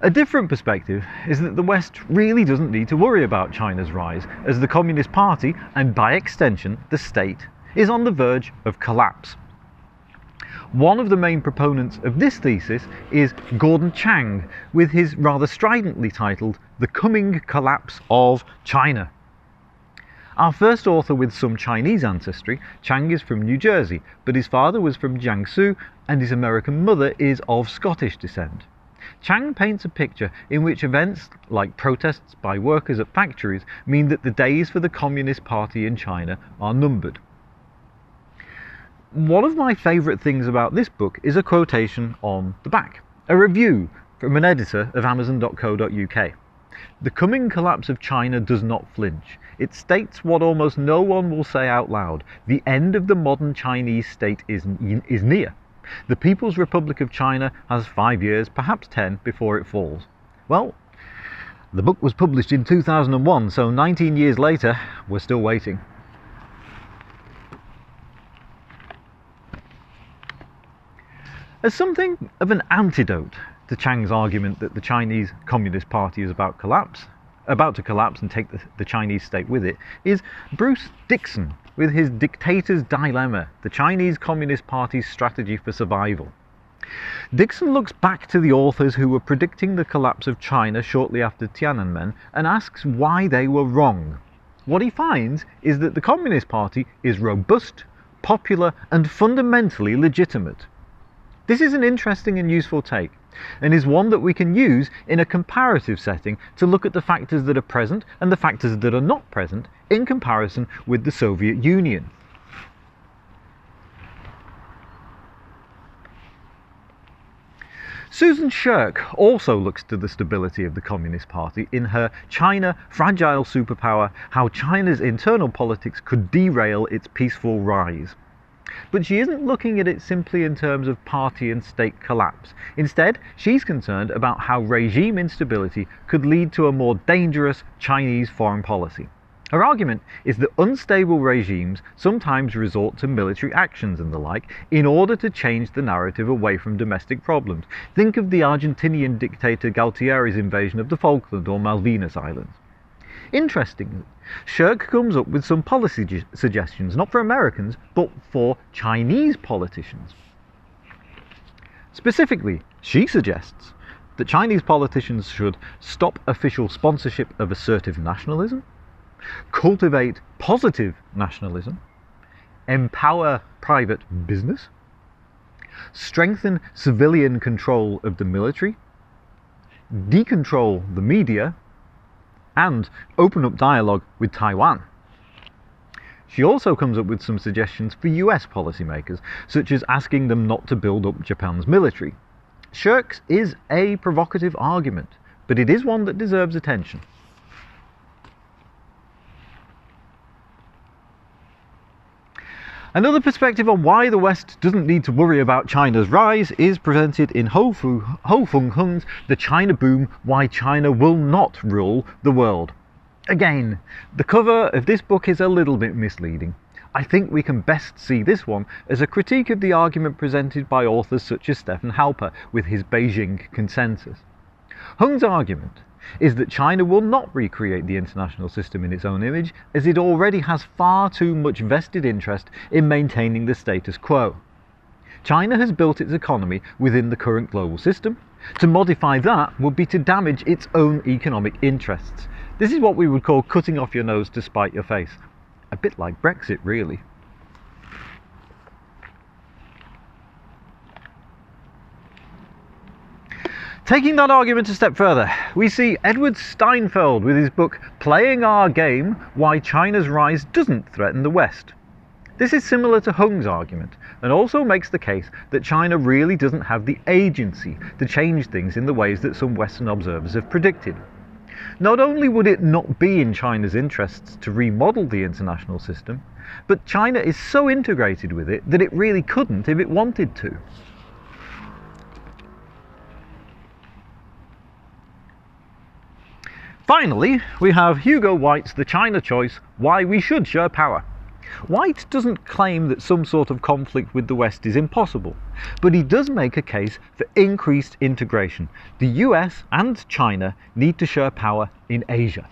A different perspective is that the West really doesn't need to worry about China's rise, as the Communist Party, and by extension the state, is on the verge of collapse. One of the main proponents of this thesis is Chang, with his rather stridently titled The Coming Collapse of China. Our first author with some Chinese ancestry, Chang, is from New Jersey, but his father was from Jiangsu and his American mother is of Scottish descent. Chang paints a picture in which events like protests by workers at factories mean that the days for the Communist Party in China are numbered. One of my favourite things about this book is a quotation on the back, a review from an editor of Amazon.co.uk. The coming collapse of China does not flinch. It states what almost no one will say out loud. The end of the modern Chinese state is near. The People's Republic of China has 5 years, perhaps 10, before it falls. Well, the book was published in 2001, so 19 years later, we're still waiting. As something of an antidote to Chang's argument that the Chinese Communist Party is about to collapse and take the Chinese state with it, is Bruce Dixon with his Dictator's Dilemma, the Chinese Communist Party's strategy for survival. Dixon looks back to the authors who were predicting the collapse of China shortly after Tiananmen and asks why they were wrong. What he finds is that the Communist Party is robust, popular, and fundamentally legitimate. This is an interesting and useful take, and is one that we can use in a comparative setting to look at the factors that are present and the factors that are not present in comparison with the Soviet Union. Susan Shirk also looks to the stability of the Communist Party in her China, Fragile Superpower: How China's Internal Politics Could Derail Its Peaceful Rise. But she isn't looking at it simply in terms of party and state collapse. Instead, she's concerned about how regime instability could lead to a more dangerous Chinese foreign policy. Her argument is that unstable regimes sometimes resort to military actions and the like in order to change the narrative away from domestic problems. Think of the Argentinian dictator Galtieri's invasion of the Falkland or Malvinas Islands. Interestingly, Shirk comes up with some policy suggestions, not for Americans, but for Chinese politicians. Specifically, she suggests that Chinese politicians should stop official sponsorship of assertive nationalism, cultivate positive nationalism, empower private business, strengthen civilian control of the military, decontrol the media, and open up dialogue with Taiwan. She also comes up with some suggestions for US policymakers, such as asking them not to build up Japan's military. Shirk's is a provocative argument, but it is one that deserves attention. Another perspective on why the West doesn't need to worry about China's rise is presented in Ho Fung Hung's The China Boom: Why China Will Not Rule the World. Again, the cover of this book is a little bit misleading. I think we can best see this one as a critique of the argument presented by authors such as Stephen Halper with his Beijing Consensus. Hung's argument is that China will not recreate the international system in its own image, as it already has far too much vested interest in maintaining the status quo. China has built its economy within the current global system. To modify that would be to damage its own economic interests. This is what we would call cutting off your nose to spite your face. A bit like Brexit, really. Taking that argument a step further, we see Edward Steinfeld with his book Playing Our Game: Why China's Rise Doesn't Threaten the West. This is similar to Hung's argument, and also makes the case that China really doesn't have the agency to change things in the ways that some Western observers have predicted. Not only would it not be in China's interests to remodel the international system, but China is so integrated with it that it really couldn't if it wanted to. Finally, we have Hugo White's The China Choice: Why We Should Share Power. White doesn't claim that some sort of conflict with the West is impossible, but he does make a case for increased integration. The US and China need to share power in Asia.